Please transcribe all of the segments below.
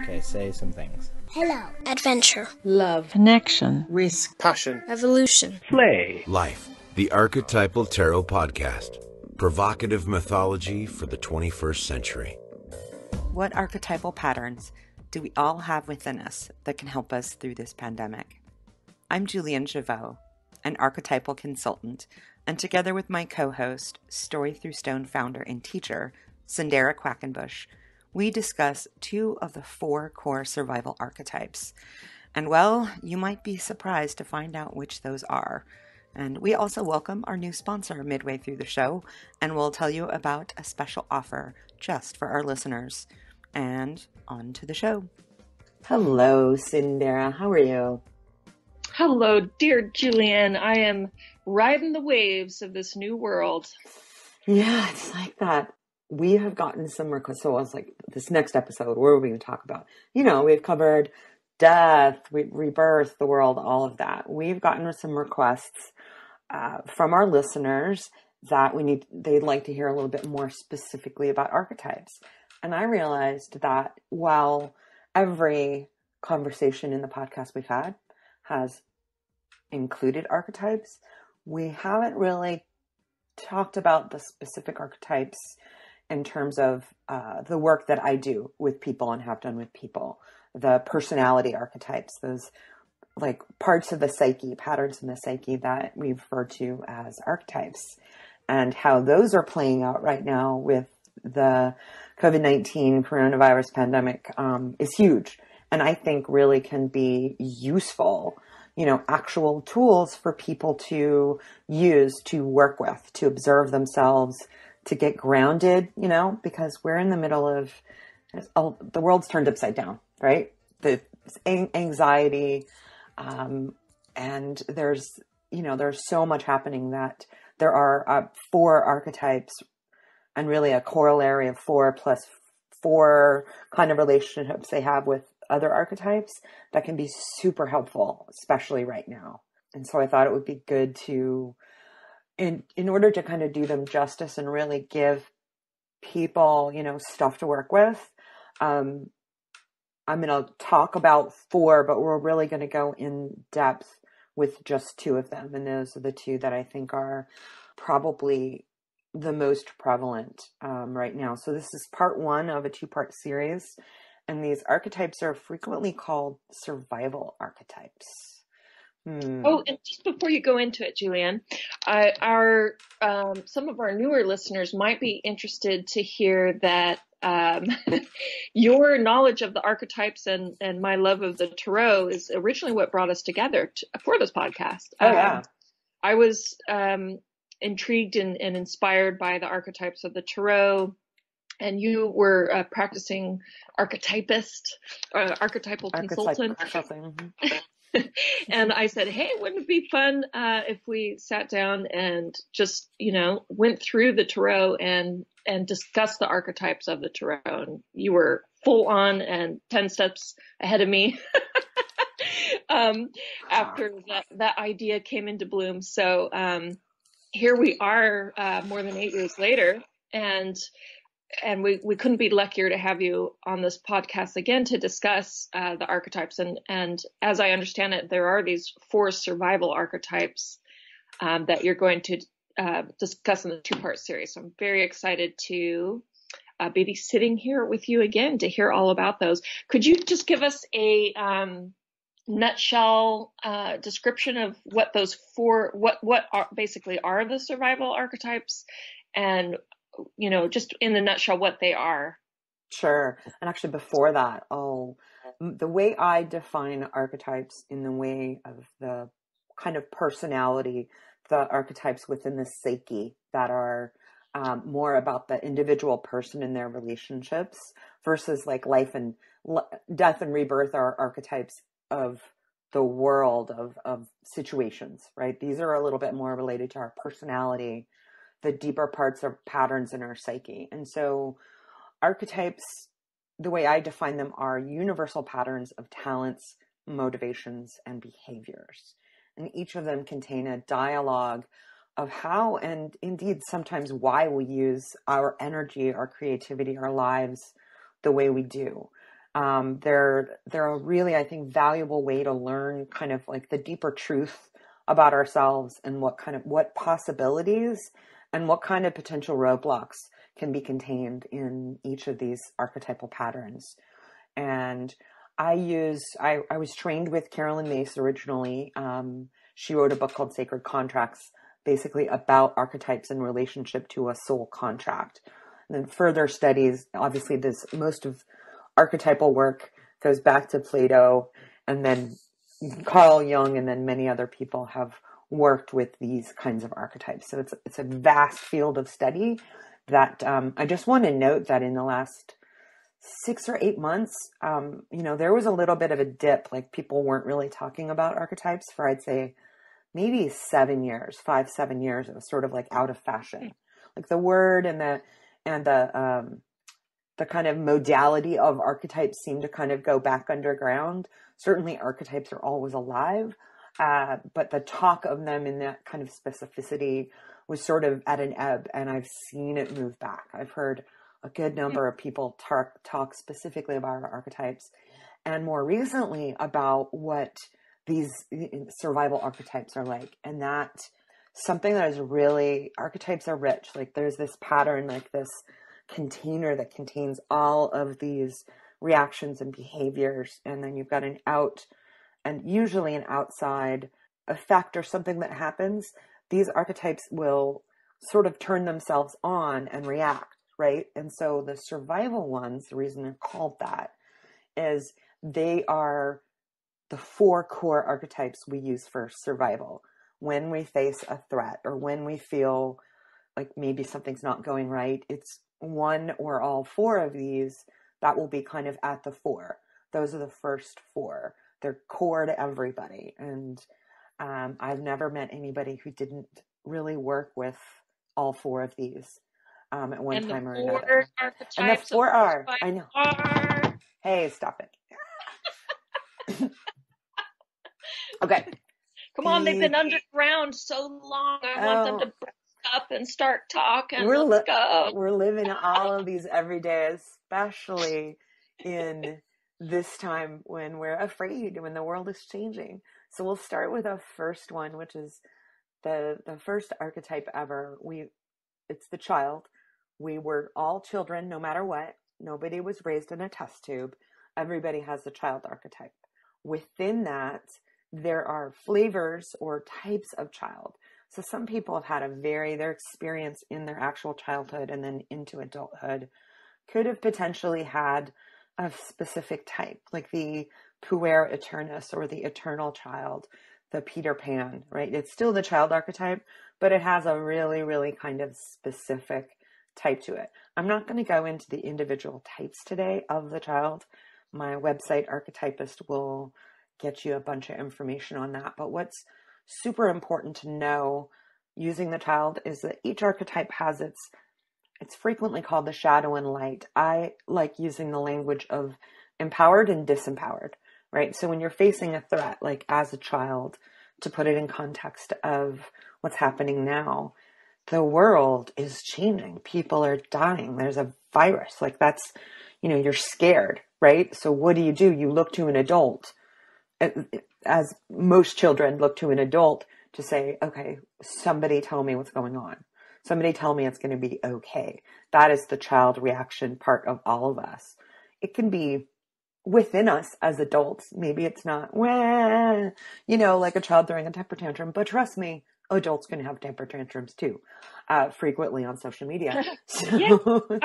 Okay, say some things. Hello. Adventure. Love. Connection. Risk. Passion. Evolution. Play. Life. The Archetypal Tarot Podcast. Provocative mythology for the 21st century. What archetypal patterns do we all have within us that can help us through this pandemic? I'm Julienne Javot, an archetypal consultant, and together with my co-host, Story Through Stone founder and teacher, Sindera Quackenbush, we discuss 2 of the 4 core survival archetypes. And well, you might be surprised to find out which those are. And we also welcome our new sponsor midway through the show, and we'll tell you about a special offer just for our listeners. And on to the show. Hello, Sindera. How are you? Hello, dear Julienne. I am riding the waves of this new world. Yeah, it's like that. We have gotten some requests. So I was like, this next episode, what are we going to talk about? You know, we've covered death, rebirth, the world, all of that. We've gotten some requests from our listeners that they'd like to hear a little bit more specifically about archetypes. And I realized that while every conversation in the podcast we've had has included archetypes, we haven't really talked about the specific archetypes in terms of the work that I do with people and have done with people. The personality archetypes, those like parts of the psyche, patterns in the psyche that we refer to as archetypes, and how those are playing out right now with the COVID-19 coronavirus pandemic is huge. And I think really can be useful, actual tools for people to use, to work with, to observe themselves, to get grounded, because we're in the middle of, the world's turned upside down, right? The anxiety, and there's so much happening that there are 4 archetypes and really a corollary of 4 plus 4 kind of relationships they have with other archetypes that can be super helpful, especially right now. And so I thought it would be good to, in order to kind of do them justice and really give people, stuff to work with, I'm going to talk about 4, but we're really going to go in depth with just 2 of them. And those are the 2 that I think are probably the most prevalent right now. So this is part 1 of a 2-part series. And these archetypes are frequently called survival archetypes. Oh, and just before you go into it, Julienne, some of our newer listeners might be interested to hear that your knowledge of the archetypes and my love of the tarot is originally what brought us together for this podcast. Oh, yeah. I was intrigued and inspired by the archetypes of the tarot, and you were a practicing archetypist, archetypal consultant. And I said, hey, wouldn't it be fun if we sat down and just, went through the tarot and discussed the archetypes of the tarot? And you were full on and 10 steps ahead of me after that idea came into bloom. So here we are more than 8 years later, and we couldn't be luckier to have you on this podcast again to discuss the archetypes. And as I understand it, there are these 4 survival archetypes that you're going to discuss in the 2-part series. So I'm very excited to be sitting here with you again to hear all about those. Could you just give us a nutshell description of what those 4, what are, basically are the survival archetypes, and just in the nutshell, what they are? Sure. And actually before that, the way I define archetypes in the way of the kind of personality, the archetypes within the psyche that are more about the individual person and their relationships versus like life and death and rebirth are archetypes of the world of situations, right? These are a little bit more related to our personality, the deeper parts of patterns in our psyche. And so archetypes, the way I define them, are universal patterns of talents, motivations, and behaviors. And each of them contain a dialogue of how, and indeed sometimes why, we use our energy, our creativity, our lives the way we do. They're a really, I think, valuable way to learn kind of like the deeper truth about ourselves and what possibilities and what kind of potential roadblocks can be contained in each of these archetypal patterns. And I was trained with Carolyn Mace originally. She wrote a book called Sacred Contracts, basically about archetypes in relationship to a soul contract. And then further studies, obviously most of archetypal work goes back to Plato, and then Carl Jung, and then many other people have worked with these kinds of archetypes. So it's a vast field of study that I just want to note that in the last 6 or 8 months, there was a little bit of a dip. Like people weren't really talking about archetypes for, I'd say, maybe 7 years, 5-7 years. It was sort of like out of fashion. Like the word and the kind of modality of archetypes seem to kind of go back underground. Certainly archetypes are always alive, but the talk of them in that kind of specificity was sort of at an ebb, and I've seen it move back. I've heard a good number of people talk specifically about archetypes, and more recently about what these survival archetypes are like. And that's something that is really, archetypes are rich. Like there's this pattern, like this container that contains all of these reactions and behaviors, and then you've got an out and usually an outside effect or something that happens. These archetypes will sort of turn themselves on and react, right? And so the survival ones, the reason they're called that is they are the 4 core archetypes we use for survival when we face a threat or when we feel like maybe something's not going right. It's one or all 4 of these that will be kind of at the fore. Those are the first 4. They're core to everybody. And I've never met anybody who didn't really work with all 4 of these at one time or another. And the 4 are, I know. Hey, stop it. Okay. Come on, they've been underground so long. I want them to break up and start talking. Let's go. We're living all of these every day, especially in this time when we're afraid, when the world is changing. So we'll start with a first one, which is the first archetype ever. It's the child. We were all children, no matter what. Nobody was raised in a test tube. Everybody has the child archetype. Within that, there are flavors or types of child. So some people have had their experience in their actual childhood and then into adulthood could have potentially had a specific type, like the puer aeternus or the eternal child, the Peter Pan, right? It's still the child archetype, but it has a really, really kind of specific type to it. I'm not going to go into the individual types today of the child. My website, Archetypist, will get you a bunch of information on that. But what's super important to know using the child is that each archetype has it's frequently called the shadow and light. I like using the language of empowered and disempowered, right? So when you're facing a threat, like as a child, to put it in context of what's happening now, the world is changing. People are dying. There's a virus. Like that's, you're scared, right? So what do? You look to an adult, as most children look to an adult to say, okay, somebody tell me what's going on. Somebody tell me it's going to be okay. That is the child reaction part of all of us. It can be within us as adults. Maybe it's not, like a child throwing a temper tantrum, but trust me, adults can have temper tantrums too, frequently on social media. So, yeah, I wonder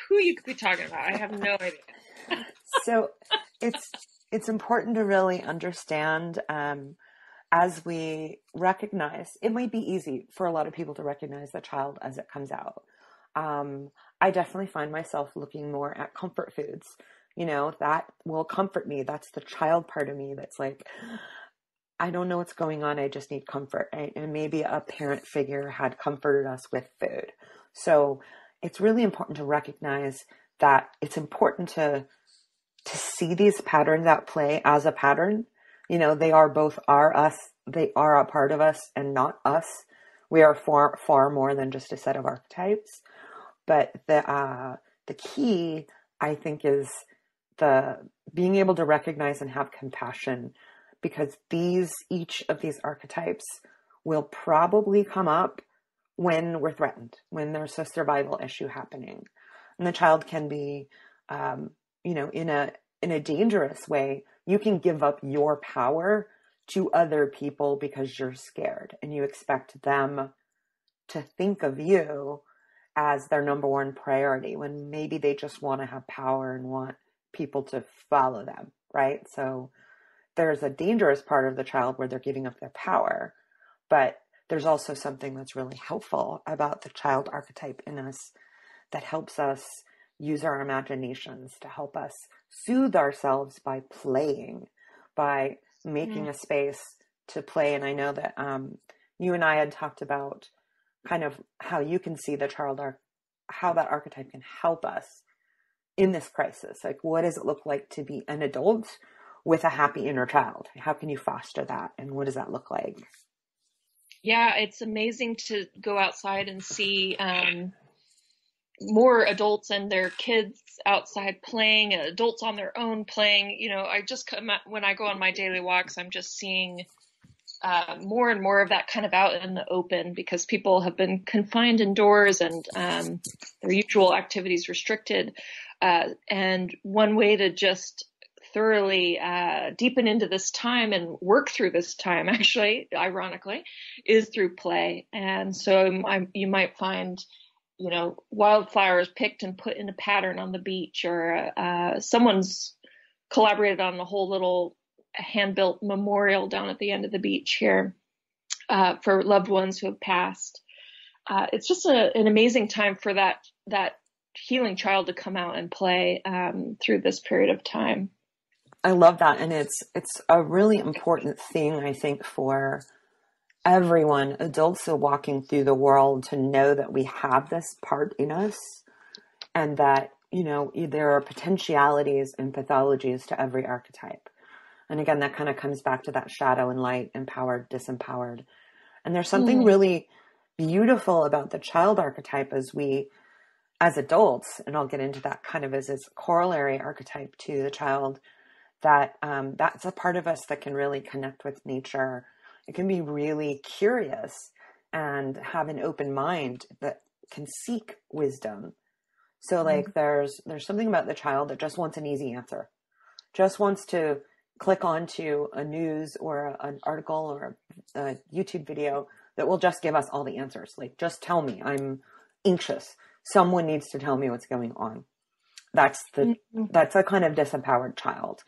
who you could be talking about. I have no idea. So it's important to really understand, as we recognize, it might be easy for a lot of people to recognize the child as it comes out. I definitely find myself looking more at comfort foods, that will comfort me. That's the child part of me that's like, I don't know what's going on. I just need comfort. Right? And maybe a parent figure had comforted us with food. So it's really important to recognize that it's important to see these patterns at play as a pattern. They are both us. They are a part of us and not us. We are far, far more than just a set of archetypes. But the key, I think, is the being able to recognize and have compassion, because each of these archetypes will probably come up when we're threatened, when there's a survival issue happening. And the child can be, in a dangerous way. You can give up your power to other people because you're scared and you expect them to think of you as their number one priority, when maybe they just want to have power and want people to follow them, right? So there's a dangerous part of the child where they're giving up their power, but there's also something that's really helpful about the child archetype in us that helps us use our imaginations, to help us soothe ourselves by playing, by making a space to play. And I know that you and I had talked about kind of how you can see the child how that archetype can help us in this crisis. Like, what does it look like to be an adult with a happy inner child? How can you foster that? And what does that look like? Yeah, it's amazing to go outside and see more adults and their kids outside playing, and adults on their own playing. I just when I go on my daily walks, I'm just seeing more and more of that kind of out in the open, because people have been confined indoors and their usual activities restricted. And one way to just thoroughly deepen into this time and work through this time, actually, ironically, is through play. And so you might find, wildflowers picked and put in a pattern on the beach, or someone's collaborated on the whole little hand-built memorial down at the end of the beach here for loved ones who have passed. It's just an amazing time for that healing child to come out and play through this period of time. I love that. And it's a really important thing, I think, for everyone, adults who are walking through the world, to know that we have this part in us, and that, there are potentialities and pathologies to every archetype. And again, that kind of comes back to that shadow and light, empowered, disempowered. And there's something really beautiful about the child archetype as adults, and I'll get into that kind of as its corollary archetype to the child, that that's a part of us that can really connect with nature. It can be really curious and have an open mind that can seek wisdom. So like there's something about the child that just wants an easy answer, just wants to click onto a news or an article or a YouTube video that will just give us all the answers. Like, just tell me, I'm anxious. Someone needs to tell me what's going on. That's a kind of disempowered child.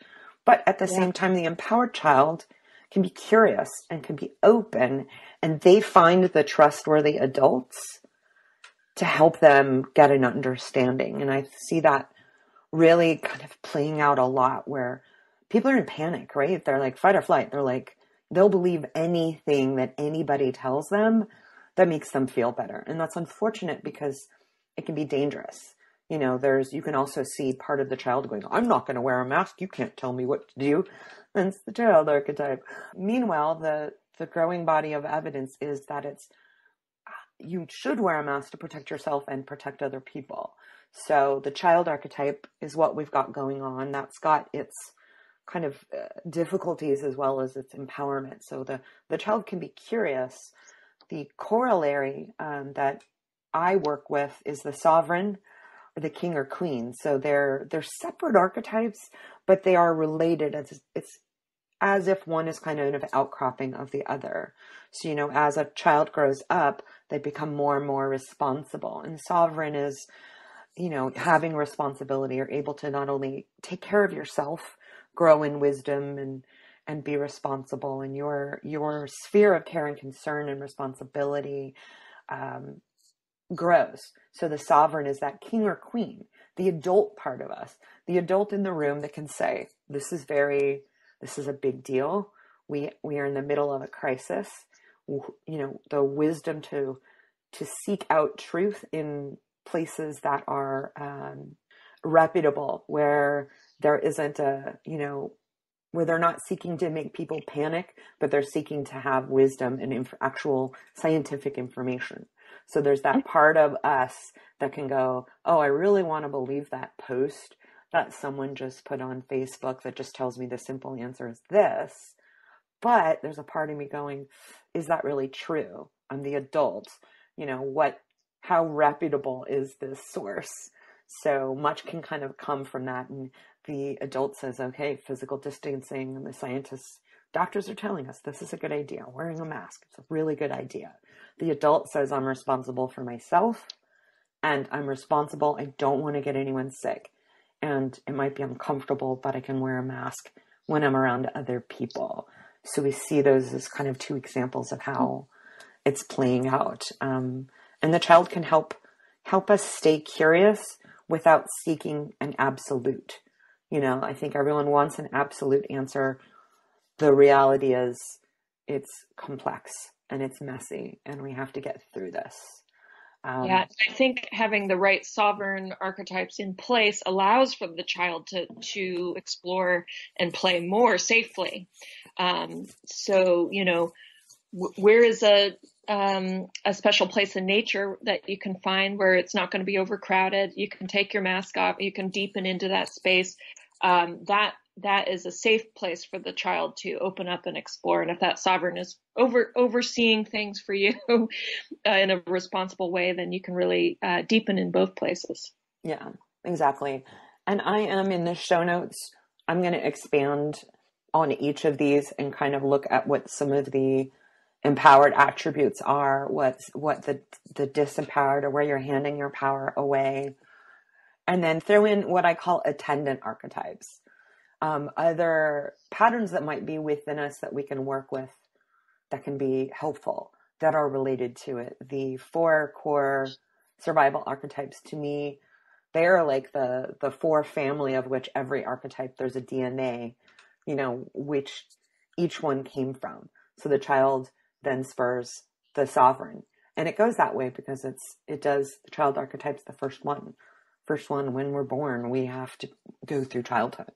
But at the same time, the empowered child can be curious and can be open, and they find the trustworthy adults to help them get an understanding. And I see that really kind of playing out a lot, where people are in panic, right? They're like fight or flight. They're like, they'll believe anything that anybody tells them that makes them feel better. And that's unfortunate, because it can be dangerous. You can also see part of the child going, I'm not going to wear a mask. You can't tell me what to do. That's the child archetype. Meanwhile, the growing body of evidence is that you should wear a mask to protect yourself and protect other people. So the child archetype is what we've got going on. That's got its kind of difficulties as well as its empowerment. So the child can be curious. The corollary that I work with is the sovereign, or the king or queen. So they're separate archetypes, but they are related. It's as if one is kind of an outcropping of the other. So, as a child grows up, they become more and more responsible. And sovereign is, having responsibility, or able to not only take care of yourself, grow in wisdom and be responsible. And your sphere of care and concern and responsibility grows. So the sovereign is that king or queen, the adult part of us, the adult in the room that can say, this is a big deal. We are in the middle of a crisis. The wisdom to seek out truth in places that are reputable, where there isn't where they're not seeking to make people panic, but they're seeking to have wisdom and actual scientific information. So there's that part of us that can go, oh, I really want to believe that post that someone just put on Facebook that just tells me the simple answer is this. But there's a part of me going, is that really true? I'm the adult. How reputable is this source? So much can kind of come from that. And the adult says, okay, physical distancing, and the scientists, doctors are telling us this is a good idea. Wearing a mask, it's a really good idea. The adult says, I'm responsible for myself, and I'm responsible. I don't want to get anyone sick. And it might be uncomfortable, but I can wear a mask when I'm around other people. So we see those as kind of two examples of how it's playing out. And the child can help us stay curious without seeking an absolute. I think everyone wants an absolute answer. The reality is it's complex and it's messy, and we have to get through this. I think having the right sovereign archetypes in place allows for the child to explore and play more safely. Where is a special place in nature that you can find where it's not going to be overcrowded? You can take your mask off. You can deepen into that space. That is a safe place for the child to open up and explore. And if that sovereign is overseeing things for you in a responsible way, then you can really deepen in both places. Yeah, exactly. And I am in the show notes. I'm going to expand on each of these and kind of look at what some of the empowered attributes are, what the disempowered, or where you're handing your power away. And then throw in what I call attendant archetypes. Other patterns that might be within us that we can work with that can be helpful, that are related to it. The 4 core survival archetypes, to me, they're like the 4 family of which every archetype, there's a DNA, which each one came from. So the child then spurs the sovereign. And it goes that way because the child archetype's the first one. First one, when we're born, we have to go through childhood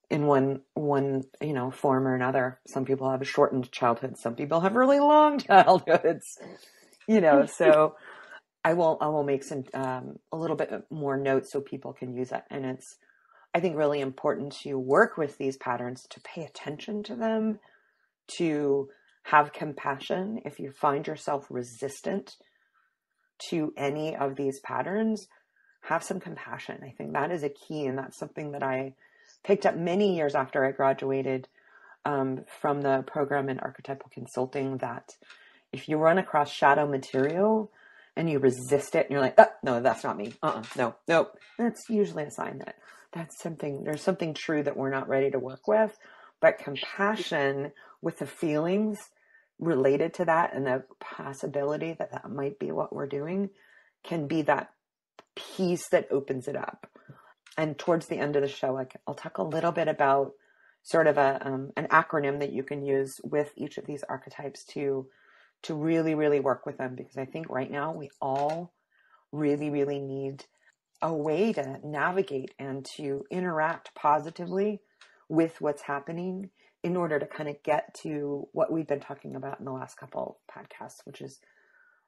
in one form or another. Some people have a shortened childhood. Some people have really long childhoods, so I will make some, a little bit more notes so people can use it. And it's, I think, really important to work with these patterns, to pay attention to them, to have compassion. If you find yourself resistant to any of these patterns, have some compassion. I think that is a key. And that's something that I picked up many years after I graduated from the program in archetypal consulting, that if you run across shadow material and you resist it and you're like, oh, no, that's not me. No. That's usually a sign that there's something true that we're not ready to work with. But compassion with the feelings related to that and the possibility that might be what we're doing can be that piece that opens it up. And towards the end of the show, I'll talk a little bit about sort of an acronym that you can use with each of these archetypes to really, really work with them. Because I think right now we all really, really need a way to navigate and to interact positively with what's happening in order to kind of get to what we've been talking about in the last couple podcasts, which is,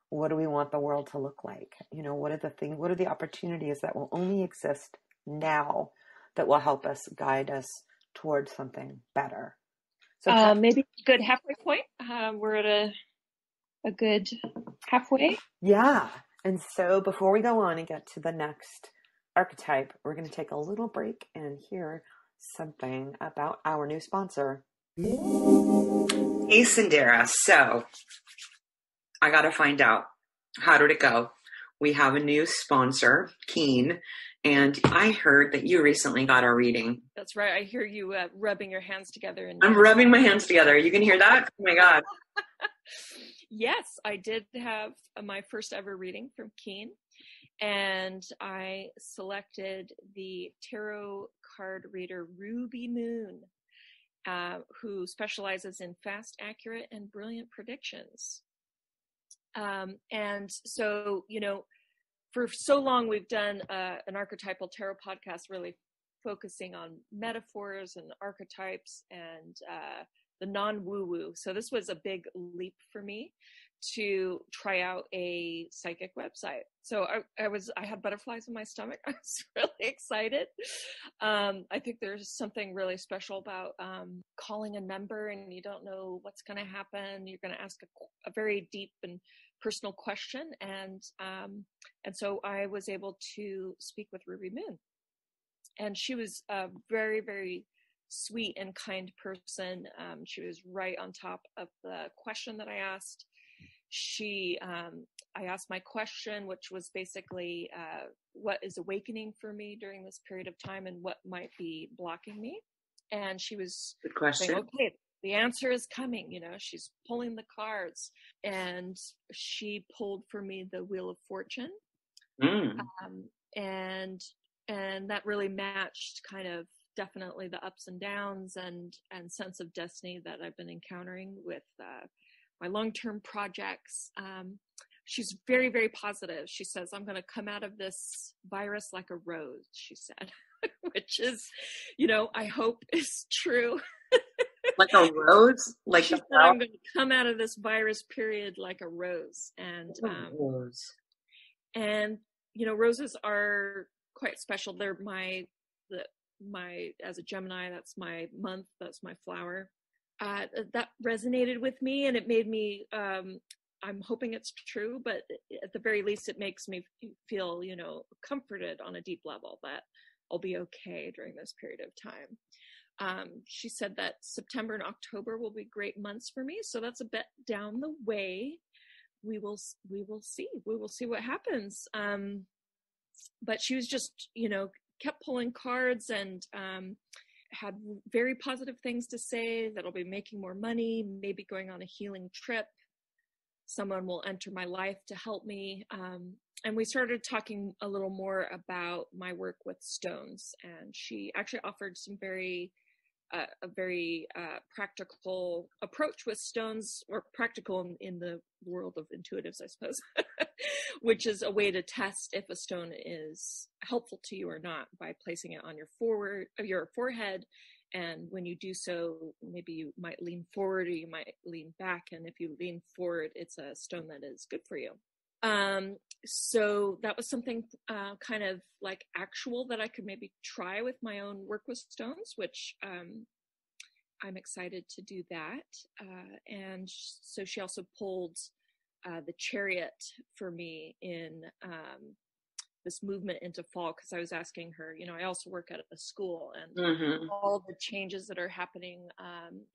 what do we want the world to look like? What are the opportunities that will only exist now that will help us, guide us towards something better? So maybe a good halfway point. We're at a good halfway. Yeah. And so before we go on and get to the next archetype, we're going to take a little break and hear something about our new sponsor. Hey, Sindera. So I got to find out, how did it go? We have a new sponsor, Keen, and I heard that you recently got our reading. That's right. I hear you rubbing your hands together. I'm rubbing my hands together. You can hear that? Oh my God. Yes, I did have my first ever reading from Keen, and I selected the tarot card reader Ruby Moon, who specializes in fast, accurate, and brilliant predictions. And so, for so long we've done an archetypal tarot podcast really focusing on metaphors and archetypes and the non-woo-woo. So this was a big leap for me to try out a psychic website. So I had butterflies in my stomach. I was really excited. I think there's something really special about calling a number and you don't know what's going to happen. You're going to ask a very deep and personal question. And so I was able to speak with Ruby Moon. And she was a very, very sweet and kind person. She was right on top of the question that I asked. I asked my question, which was basically, what is awakening for me during this period of time and what might be blocking me? And she was Good question. saying, okay, the answer is coming. She's pulling the cards, and she pulled for me the Wheel of Fortune. And that really matched kind of definitely the ups and downs and sense of destiny that I've been encountering with my long-term projects. She's very, very positive. She says, I'm going to come out of this virus like a rose, she said, which is, I hope is true. Like a rose? Like she said, I'm going to come out of this virus period like a rose. And, roses are quite special. They're my, as a Gemini, that's my month, that's my flower. That resonated with me, and it made me, I'm hoping it's true, but at the very least, it makes me feel, comforted on a deep level that I'll be okay during this period of time. She said that September and October will be great months for me. So that's a bit down the way. We will see. We will see what happens. But she was just, kept pulling cards and, had very positive things to say, that I'll be making more money, maybe going on a healing trip. Someone will enter my life to help me. And we started talking a little more about my work with stones. And she actually offered some a very practical approach with stones, or practical in the world of intuitives, I suppose, which is a way to test if a stone is helpful to you or not by placing it on your forehead. And when you do so, maybe you might lean forward or you might lean back. And if you lean forward, it's a stone that is good for you. So that was something kind of like actual that I could maybe try with my own work with stones, which I'm excited to do that. And so she also pulled the Chariot for me in this movement into fall, because I was asking her, I also work at a school, and all the changes that are happening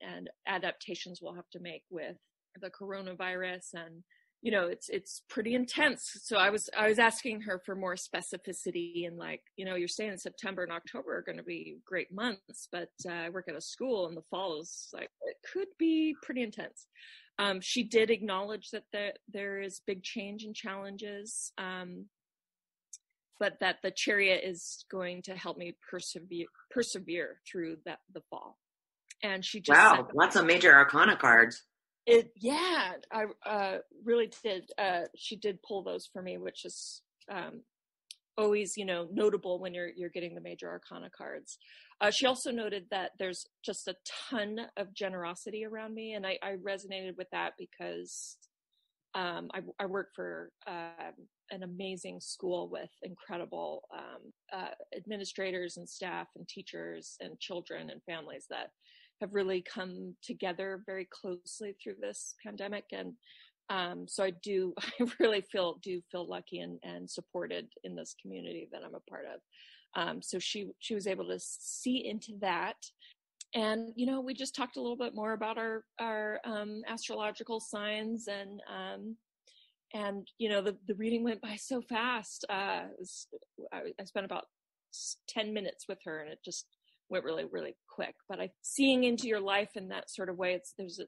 and adaptations we'll have to make with the coronavirus, and it's pretty intense. So I was asking her for more specificity, and you're saying September and October are going to be great months, but I work at a school, and the fall is it could be pretty intense. She did acknowledge that there is big change and challenges, but that the Chariot is going to help me persevere through the fall. And she just wow, lots of major arcana cards. I really did. She did pull those for me, which is always, notable when you're getting the major arcana cards. She also noted that there's just a ton of generosity around me, and I resonated with that because I work for an amazing school with incredible administrators and staff and teachers and children and families that have really come together very closely through this pandemic. And so I really feel lucky and supported in this community that I'm a part of. So she was able to see into that. And, we just talked a little bit more about our astrological signs, and the reading went by so fast. I spent about 10 minutes with her, and it just went really, really quick. But seeing into your life in that sort of way, there's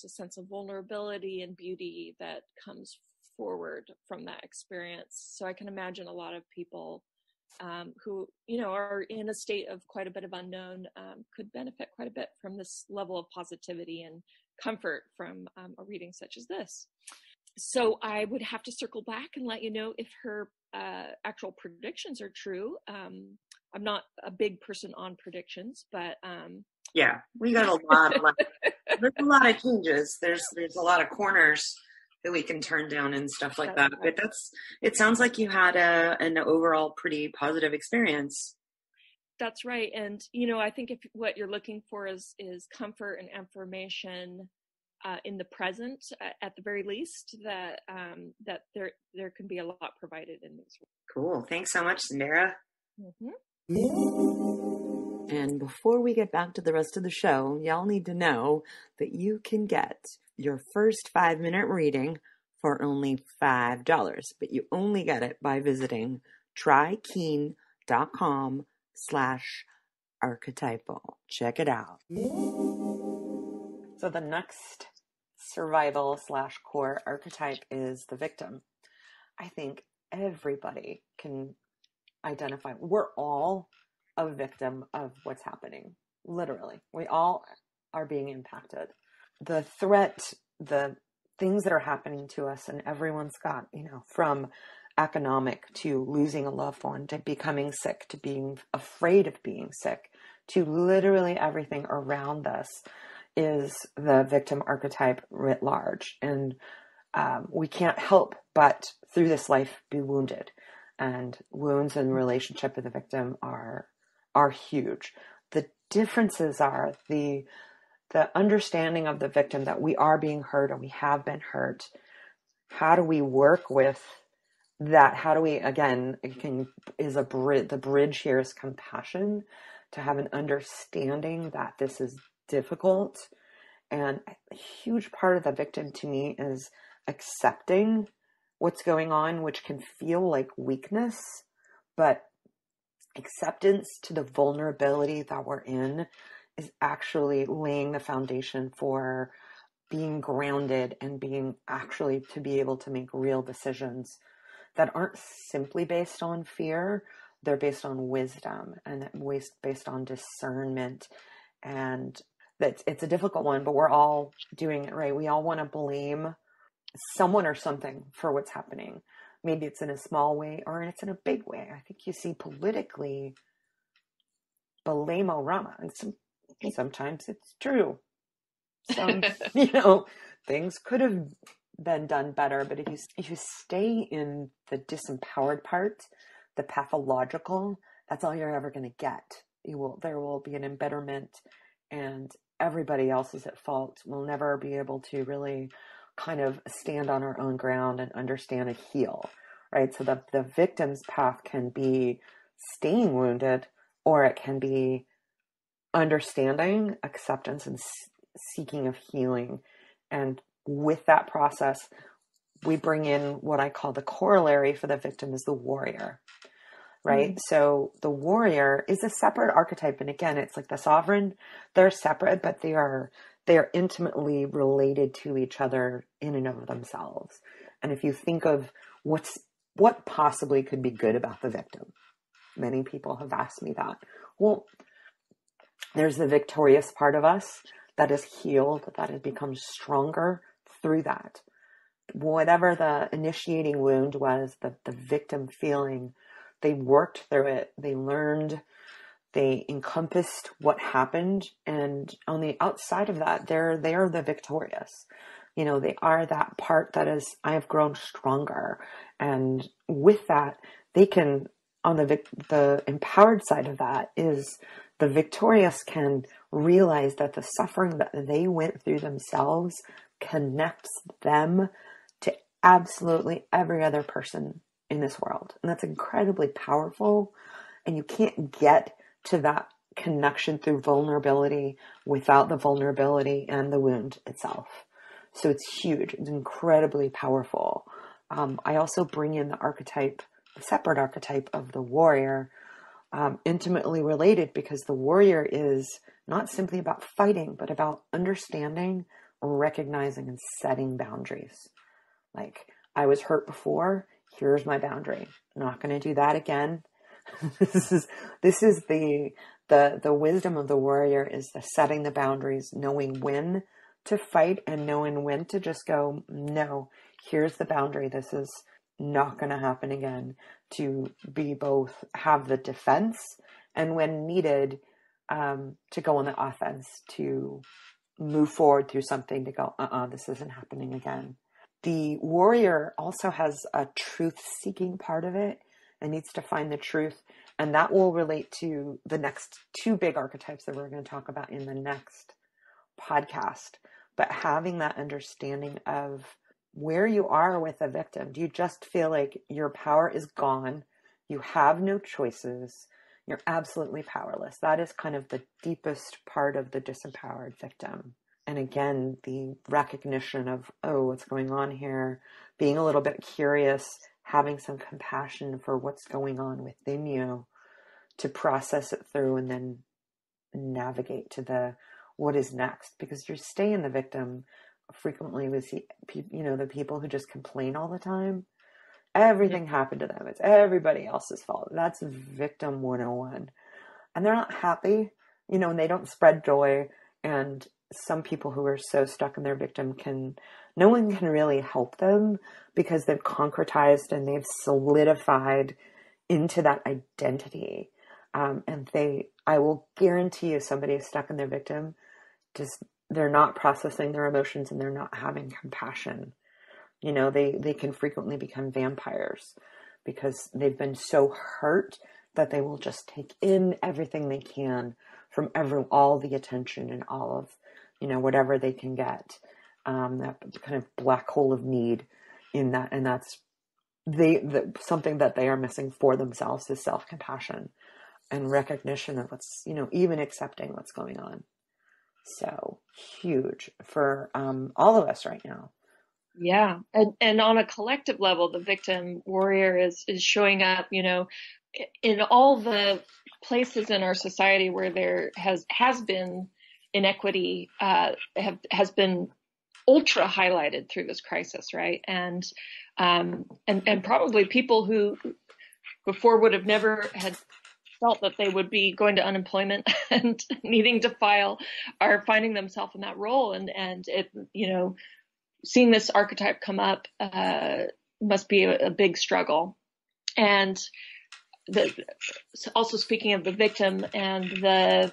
a sense of vulnerability and beauty that comes forward from that experience. So I can imagine a lot of people who, are in a state of quite a bit of unknown, could benefit quite a bit from this level of positivity and comfort from a reading such as this. So I would have to circle back and let you know if her actual predictions are true. I'm not a big person on predictions, but yeah, we got a lot. There's a lot of changes. There's a lot of corners that we can turn down and stuff like That's that. right. But it sounds like you had an overall pretty positive experience. That's right. And, I think if what you're looking for is comfort and affirmation in the present, at the very least, that there can be a lot provided in these. Cool. Thanks so much, Sandera. Mm-hmm. And before we get back to the rest of the show, y'all need to know that you can get your first 5-minute reading for only $5, but you only get it by visiting trykeen.com/archetypal. Check it out. So the next survival/core archetype is the victim. I think everybody can identify. We're all a victim of what's happening. Literally. We all are being impacted. The threat, the things that are happening to us, and everyone's got, from economic to losing a loved one, to becoming sick, to being afraid of being sick, to literally everything around us is the victim archetype writ large. And we can't help but through this life be wounded. And wounds in relationship with the victim are huge. The differences are the understanding of the victim that we are being hurt and we have been hurt. How do we work with that? How do we, again, the bridge here is compassion, to have an understanding that this is difficult. And a huge part of the victim to me is accepting what's going on, which can feel like weakness, but acceptance to the vulnerability that we're in is actually laying the foundation for being grounded and being actually to be able to make real decisions that aren't simply based on fear. They're based on wisdom and based on discernment. And it's a difficult one, but we're all doing it right. We all want to blame someone or something for what's happening. Maybe it's in a small way or it's in a big way. I think you see politically blame-o-rama, and sometimes it's true. Some, things could have been done better, but if you stay in the disempowered part, the pathological, that's all you're ever going to get. There will be an embitterment, and everybody else is at fault. We'll never be able to really kind of stand on our own ground and understand and heal, right? So the victim's path can be staying wounded, or it can be understanding, acceptance, and seeking of healing. And with that process, we bring in what I call the corollary for the victim is the warrior, right? Mm-hmm. So the warrior is a separate archetype. And again, it's like the sovereign, they're separate, but they are intimately related to each other in and of themselves. And if you think of what possibly could be good about the victim, many people have asked me that. Well, there's the victorious part of us that is healed, that has become stronger through that. Whatever the initiating wound was, the victim feeling, they worked through it. They learned, they encompassed what happened. And on the outside of that, they're the victorious. They are that part that is, I have grown stronger. And with that, they can, on the empowered side of that is the victorious can realize that the suffering that they went through themselves connects them to absolutely every other person in this world. And that's incredibly powerful. And you can't get to that connection through vulnerability without the vulnerability and the wound itself. So it's huge. It's incredibly powerful. I also bring in the separate archetype of the warrior, intimately related, because the warrior is not simply about fighting, but about understanding, recognizing, and setting boundaries. Like, I was hurt before, here's my boundary. I'm not going to do that again. This is the wisdom of the warrior, is the setting the boundaries, knowing when to fight and knowing when to just go, no, here's the boundary. This is not going to happen again. To be both have the defense and when needed, to go on the offense, to move forward through something, to go, this isn't happening again. the warrior also has a truth-seeking part of it and needs to find the truth. And that will relate to the next two big archetypes that we're going to talk about in the next podcast. But having that understanding of where you are with a victim. Do you just feel like your power is gone? You have no choices. You're absolutely powerless. That is kind of the deepest part of the disempowered victim. And again, the recognition of, oh, what's going on here? Being a little bit curious, having some compassion for what's going on within you to process it through and then navigate to the what is next. Because you stay in the victim frequently with the people who just complain all the time. Everything happened to them. It's everybody else's fault. That's victim 101. And they're not happy, and they don't spread joy. And some people who are so stuck in their victim no one can really help them because they've concretized and they've solidified into that identity. I will guarantee you somebody is stuck in their victim, just they're not processing their emotions and they're not having compassion. They can frequently become vampires because they've been so hurt that they will just take in everything they can from all the attention and all of, whatever they can get, that kind of black hole of need in that. And that's something that they are missing for themselves is self-compassion and recognition of what's, even accepting what's going on. So huge for all of us right now. Yeah. And on a collective level, the victim warrior is showing up, in all the places in our society where there has been inequity, has been ultra highlighted through this crisis. Right. And probably people who before would have never had felt that they would be going to unemployment and needing to file are finding themselves in that role. And it, seeing this archetype come up must be a big struggle. And also speaking of the victim and the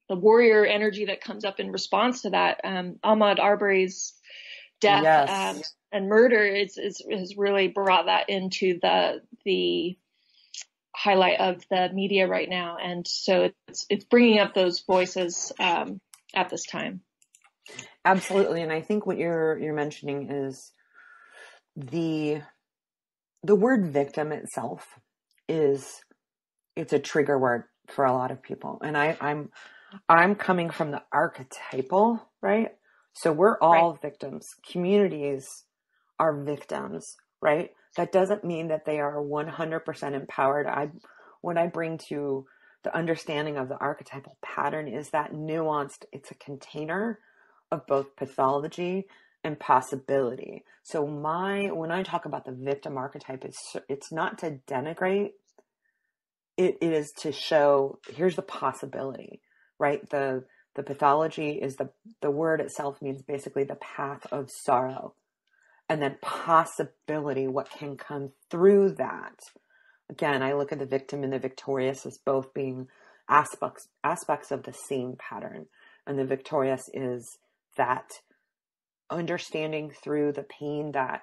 warrior energy that comes up in response to that, Ahmaud Arbery's death Yes. And murder has really brought that into the highlight of the media right now. And so it's bringing up those voices at this time. Absolutely. And I think what you're mentioning is the word victim itself it's a trigger word for a lot of people. And I'm coming from the archetypal, right? So we're all victims. Communities are victims, right? That doesn't mean that they are 100% empowered. What I bring to the understanding of the archetypal pattern is that nuanced, it's a container of both pathology and possibility. So when I talk about the victim archetype, it's not to denigrate. It is to show, here's the possibility, right? The pathology is the word itself means basically the path of sorrow. And then possibility, what can come through that. Again, I look at the victim and the victorious as both being aspects of the same pattern. And the victorious is that understanding through the pain that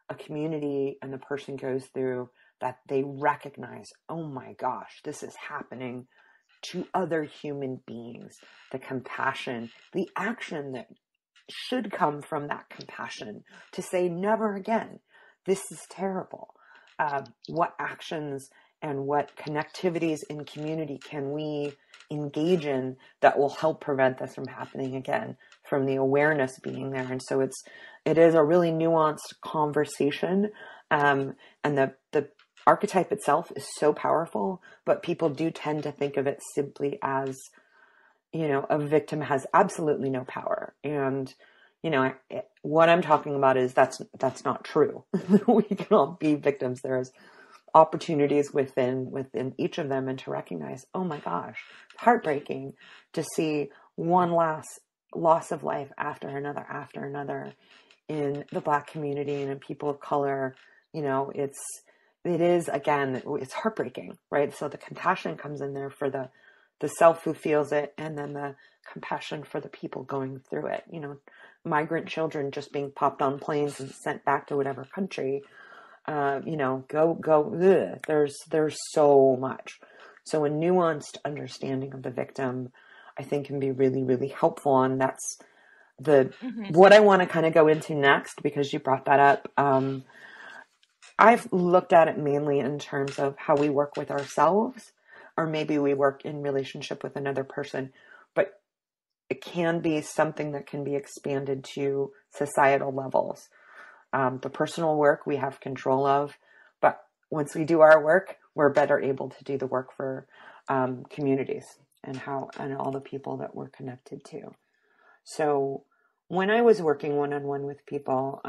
a community and the person goes through, that they recognize, oh my gosh, this is happening to other human beings. The compassion, the action that should come from that compassion to say never again, this is terrible. What actions and what connectivities in community can we engage in that will help prevent this from happening again, from the awareness being there. And so it is a really nuanced conversation. And the archetype itself is so powerful, but people do tend to think of it simply as, a victim has absolutely no power. And, what I'm talking about is that's not true. We can all be victims. There's opportunities within each of them, and to recognize, oh my gosh, heartbreaking to see one last loss of life after another in the Black community and in people of color. It is, again, it's heartbreaking, right? So the compassion comes in there for the the self who feels it, and then the compassion for the people going through it. Migrant children just being popped on planes and sent back to whatever country. Ugh. There's so much. So a nuanced understanding of the victim, I think, can be really, really helpful. And that's what I want to kind of go into next, because you brought that up. I've looked at it mainly in terms of how we work with ourselves, or maybe we work in relationship with another person, but it can be something that can be expanded to societal levels. The personal work we have control of, but once we do our work, we're better able to do the work for communities and all the people that we're connected to. So when I was working one-on-one with people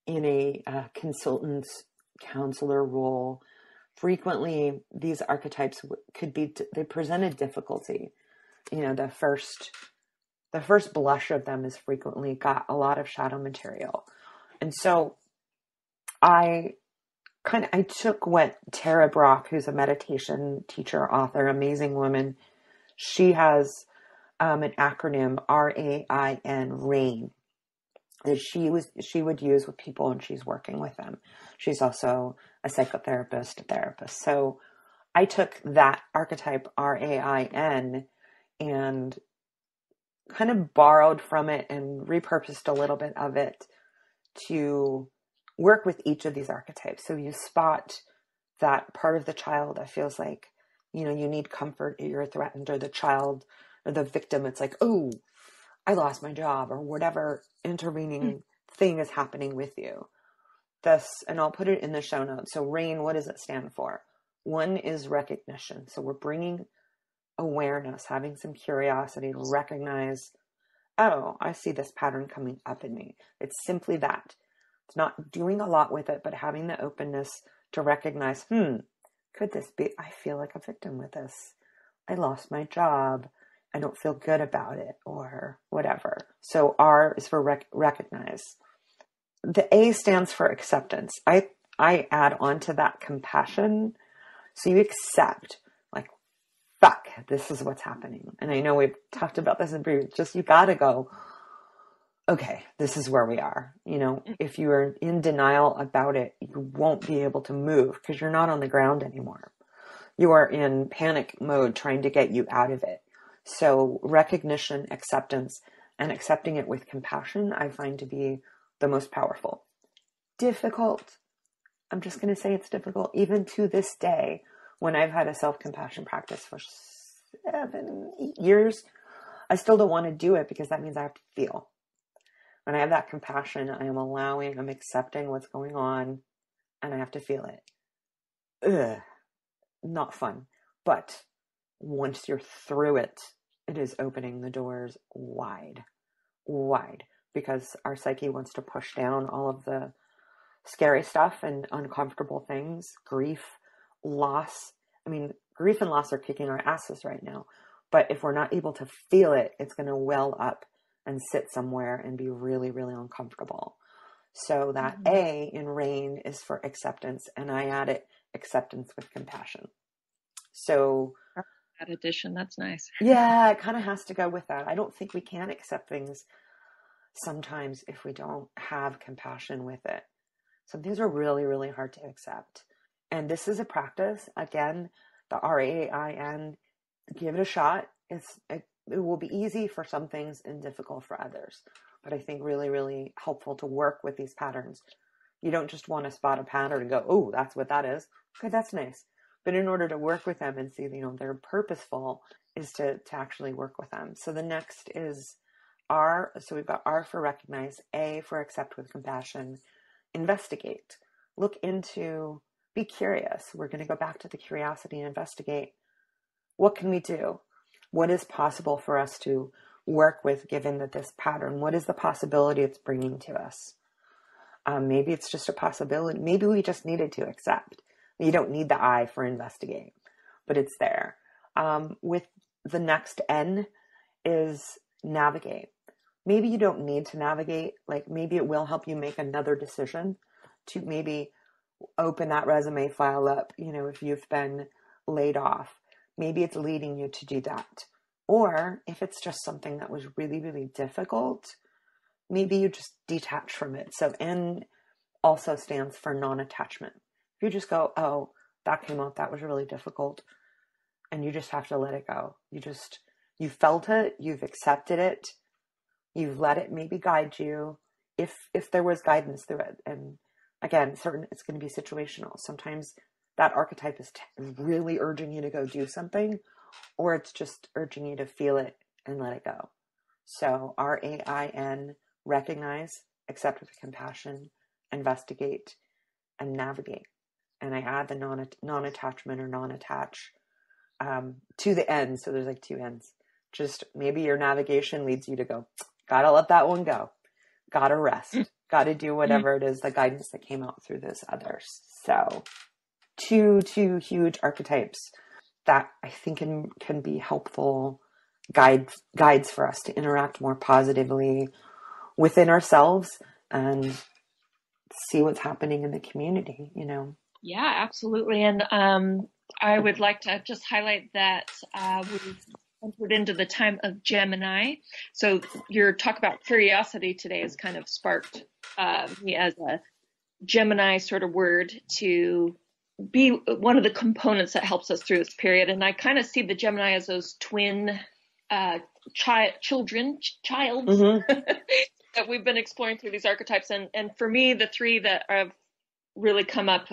in a consultant counselor role, frequently these archetypes they presented difficulty. The first blush of them is frequently got a lot of shadow material. And so I took what Tara Brach, who's a meditation teacher, author, amazing woman. She has an acronym, RAIN, RAIN, that she would use with people when she's working with them. She's also a psychotherapist, a therapist. So I took that archetype, RAIN, and kind of borrowed from it and repurposed a little bit of it to work with each of these archetypes. So you spot that part of the child that feels like, you need comfort, you're threatened, or the child or the victim, it's like, oh, I lost my job, or whatever intervening thing is happening with you. And I'll put it in the show notes. So RAIN, what does it stand for? One is recognition. So we're bringing awareness, having some curiosity to recognize, oh, I see this pattern coming up in me. It's simply that. It's not doing a lot with it, but having the openness to recognize, could this be, I feel like a victim with this. I lost my job. I don't feel good about it, or whatever. So R is for recognize. The A stands for acceptance. I add on to that compassion. So you accept, like, fuck, this is what's happening. And I know we've talked about this in previous, just you gotta go, okay, this is where we are. If you are in denial about it, you won't be able to move because you're not on the ground anymore. You are in panic mode trying to get you out of it. So recognition, acceptance, and accepting it with compassion, I find to be the most powerful. Difficult. I'm just going to say it's difficult. Even to this day, when I've had a self-compassion practice for 7, 8 years, I still don't want to do it because that means I have to feel. When I have that compassion, I'm accepting what's going on, and I have to feel it. Ugh, not fun. But once you're through it, it is opening the doors wide, because our psyche wants to push down all of the scary stuff and uncomfortable things, grief, loss. Grief and loss are kicking our asses right now. But if we're not able to feel it, it's going to well up and sit somewhere and be really, really uncomfortable. So that A in RAIN is for acceptance, and I added acceptance with compassion. So that addition, that's nice. Yeah, it kind of has to go with that. I don't think we can accept things sometimes if we don't have compassion with it. Some things are really, really hard to accept. And this is a practice. Again, the RAIN, give it a shot. It will be easy for some things and difficult for others. But I think really, really helpful to work with these patterns. You don't just want to spot a pattern and go, oh, that's what that is. Okay, that's nice. But in order to work with them and see, they're purposeful, is to actually work with them. So the next is R. So we've got R for recognize, A for accept with compassion, investigate, look into, be curious. We're going to go back to the curiosity and investigate. What can we do? What is possible for us to work with, given that this pattern, what is the possibility it's bringing to us? Maybe it's just a possibility. Maybe we just needed to accept. You don't need the I for investigate, but it's there. With the next N is navigate. Maybe you don't need to navigate. Like, maybe it will help you make another decision to maybe open that resume file up. If you've been laid off, maybe it's leading you to do that. Or if it's just something that was really, really difficult, maybe you just detach from it. So N also stands for non-attachment. If you just go, oh, that came up, that was really difficult, and you just have to let it go. You felt it, you've accepted it, you've let it maybe guide you, if there was guidance through it. And again, it's going to be situational. Sometimes that archetype is really urging you to go do something, or it's just urging you to feel it and let it go. So RAIN, recognize, accept with compassion, investigate, and navigate. And I add the non-attachment or non-attach to the end. So there's like two ends. Just maybe your navigation leads you to go, gotta let that one go. Gotta rest. Gotta do whatever it is, the guidance that came out through those others. So two huge archetypes that I think can be helpful guides for us to interact more positively within ourselves and see what's happening in the community, you know? Yeah, absolutely. And I would like to just highlight that we've entered into the time of Gemini. So your talk about curiosity today has kind of sparked me as a Gemini sort of word to be one of the components that helps us through this period. And I kind of see the Gemini as those twin childs that we've been exploring through these archetypes. And for me, the three that have really come up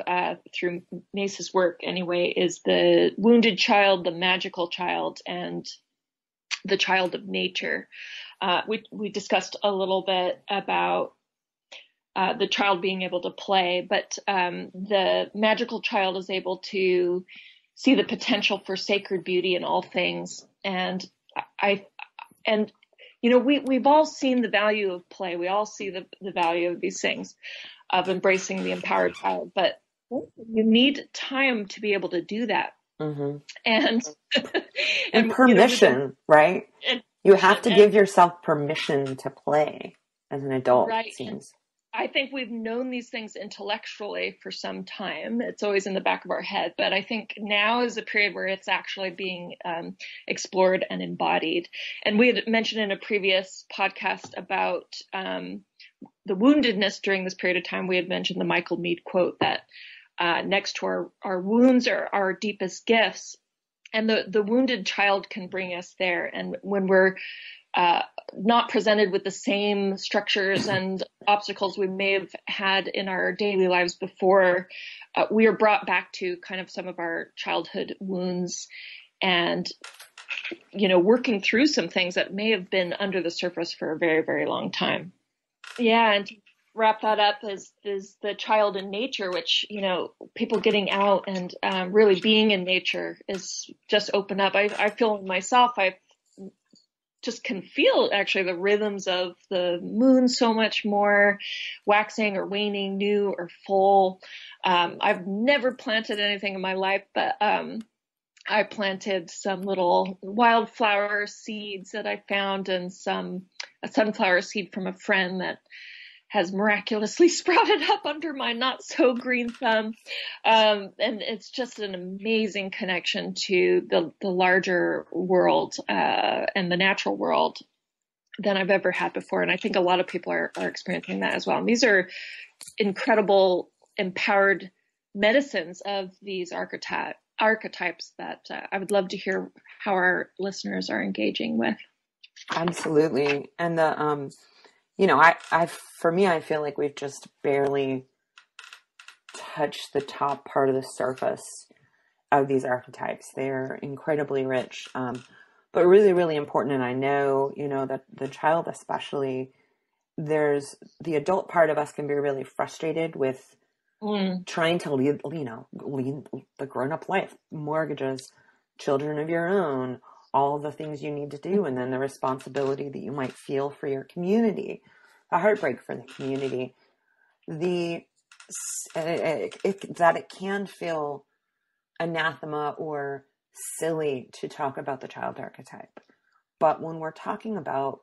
through Mace's work anyway is the wounded child, the magical child, and the child of nature. We discussed a little bit about the child being able to play, but the magical child is able to see the potential for sacred beauty in all things. And you know, we've all seen the value of play. We all see the value of these things, of embracing the empowered child, but you need time to be able to do that. Mm-hmm. And permission, you know, right? You have to give yourself permission to play as an adult, right, it seems. I think we've known these things intellectually for some time. It's always in the back of our head, but I think now is a period where it's actually being explored and embodied. And we had mentioned in a previous podcast about the woundedness during this period of time. We had mentioned the Michael Meade quote that next to our wounds are our deepest gifts, and the wounded child can bring us there. And when we're not presented with the same structures and obstacles we may have had in our daily lives before, we are brought back to kind of some of our childhood wounds and, you know, working through some things that may have been under the surface for a very, very long time. Yeah. And to wrap that up is the child in nature, which, you know, people getting out and really being in nature is just open up. I feel myself, I just can feel actually the rhythms of the moon so much more, waxing or waning, new or full. I've never planted anything in my life, but I planted some little wildflower seeds that I found and a sunflower seed from a friend that has miraculously sprouted up under my not so green thumb. And it's just an amazing connection to the larger world, and the natural world than I've ever had before. And I think a lot of people are experiencing that as well. And these are incredible, empowered medicines of these archetypes that I would love to hear how our listeners are engaging with. Absolutely. And you know, for me, I feel like we've just barely touched the top part of the surface of these archetypes. They're incredibly rich, but really, really important. And I know, you know, that the child especially, there's the adult part of us can be really frustrated with trying to lead the grown-up life, mortgages, children of your own, all the things you need to do, and then the responsibility that you might feel for your community, a heartbreak for the community, that it can feel anathema or silly to talk about the child archetype. But when we're talking about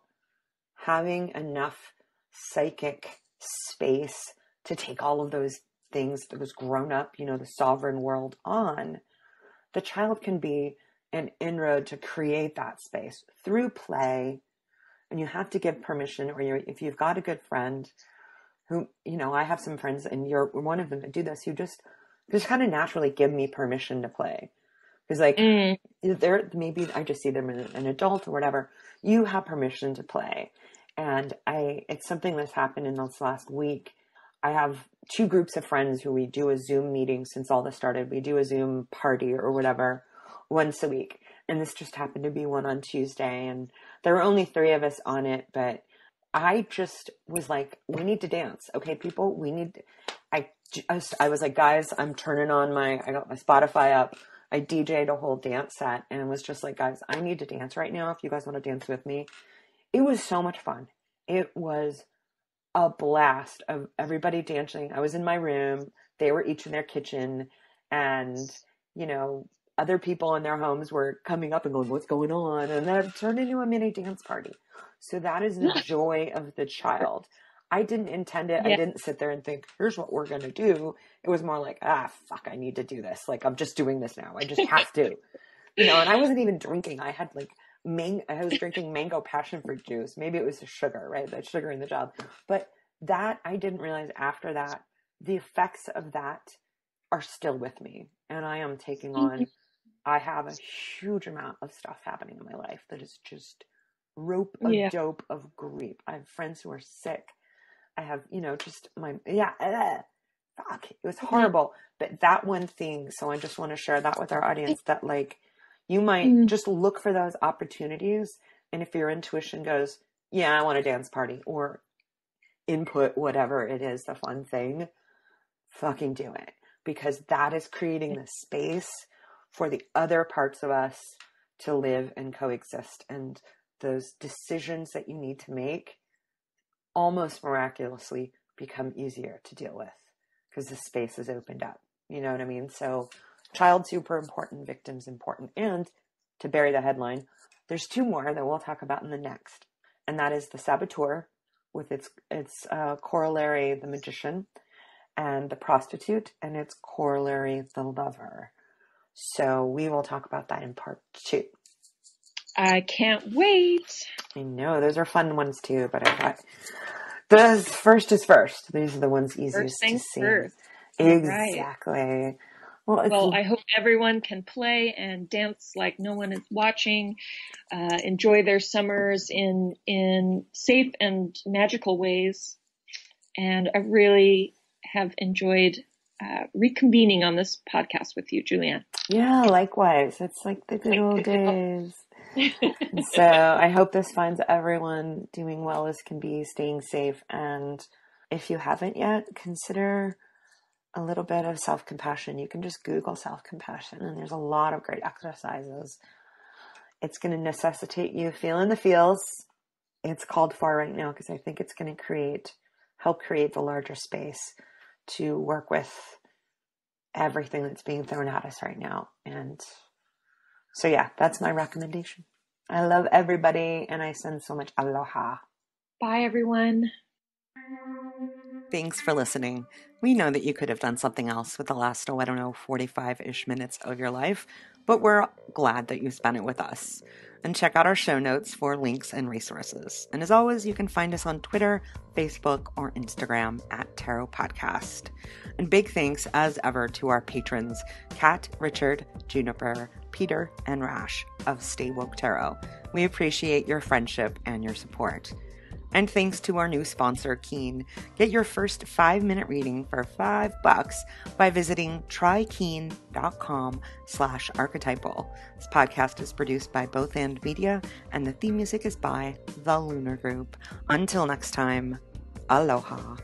having enough psychic space to take all of those things that was grown up, you know, the sovereign world on, the child can be an inroad to create that space through play. And you have to give permission, or if you've got a good friend who, I have some friends and you're one of them that do this, you just kind of naturally give me permission to play. Because they're, maybe I just see them as an adult or whatever. You have permission to play. And it's something that's happened in this last week. I have 2 groups of friends who we do a Zoom meeting since all this started. We do a Zoom party or whatever once a week. And this just happened to be one on Tuesday. And there were only 3 of us on it. But I just was like, we need to dance. Okay, people, I was like, guys, I'm turning on I got my Spotify up. I DJ'd a whole dance set and was just like, guys, I need to dance right now if you guys want to dance with me. It was so much fun. It was a blast of everybody dancing. I was in my room. They were each in their kitchen. And, other people in their homes were coming up and going, what's going on? And that turned into a mini dance party. So that is the joy of the child. I didn't intend it. Yeah. I didn't sit there and think, here's what we're going to do. It was more like, fuck, I need to do this. Like, I'm just doing this now. I just have to, and I wasn't even drinking. I had I was drinking mango passion fruit juice. Maybe it was the sugar, right? The sugar in the job. But that, I didn't realize after that, the effects of that are still with me. And I am taking on, I have a huge amount of stuff happening in my life that is just dope of grief. I have friends who are sick. I have, just fuck, it was horrible. But that one thing, so I just want to share that with our audience, that you might just look for those opportunities. And if your intuition goes, I want a dance party, or input whatever it is, the fun thing, fucking do it. Because that is creating the space for the other parts of us to live and coexist. And those decisions that you need to make almost miraculously become easier to deal with because the space is opened up. You know what I mean? So child super important, victims important. And to bury the headline, there's 2 more that we'll talk about in the next. And that is the Saboteur with its corollary, the Magician, and the Prostitute, and its corollary, the Lover. So we will talk about that in part 2. I can't wait. I know, those are fun ones too, but I thought the first is first. These are the ones easiest to see. First. Exactly. Right. Well, I hope everyone can play and dance like no one is watching, enjoy their summers in safe and magical ways. And I really have enjoyed reconvening on this podcast with you, Julianne. Yeah, likewise. It's like the good old days. So I hope this finds everyone doing well as can be, staying safe. And if you haven't yet, consider a little bit of self-compassion. You can just Google self-compassion, and there's a lot of great exercises. It's going to necessitate you feeling the feels. It's called for right now because I think it's going to help create the larger space to work with everything that's being thrown at us right now. And so, yeah, that's my recommendation. I love everybody, and I send so much aloha. Bye, everyone. Thanks for listening. We know that you could have done something else with the last, 45-ish minutes of your life, but we're glad that you spent it with us. And check out our show notes for links and resources. And as always, you can find us on Twitter, Facebook, or Instagram at Tarot Podcast. And big thanks, as ever, to our patrons, Kat, Richard, Juniper, Peter, and Rash of Stay Woke Tarot. We appreciate your friendship and your support. And thanks to our new sponsor, Keen. Get your first 5-minute reading for $5 by visiting trykeen.com/archetypal. This podcast is produced by Both And Media, and the theme music is by The Lunar Group. Until next time, aloha.